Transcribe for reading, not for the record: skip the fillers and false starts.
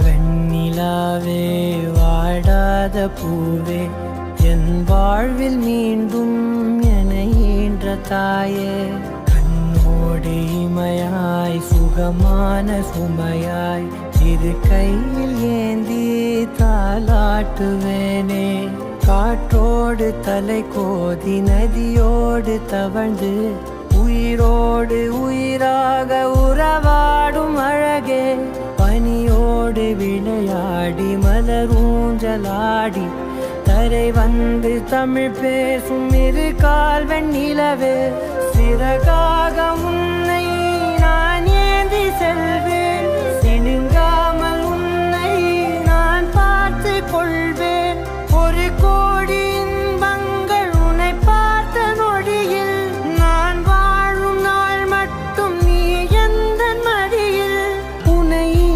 வெண்ணிலாவே வாடாத பூவே என் வாழ்வில் மீண்டும் என ஈன்ற தாயே கண்ணோடு இமையாய் சுகமான சுமையாய் இரு கையில் ஏந்தி தாலாட்டுவேனே காற்றோடு தலை கோதி நதியோடு தவழ்ந்து உயிரோடு உயிராக உறவாடும் அழகே பனியோடு விளையாடி மலரூஞ்சலாடி தரை வந்து தமிழ் பேசும் இரு கால் வெண்ணிலவே சிறகாக உன்னை நான் ஏந்தி செல்வேன்.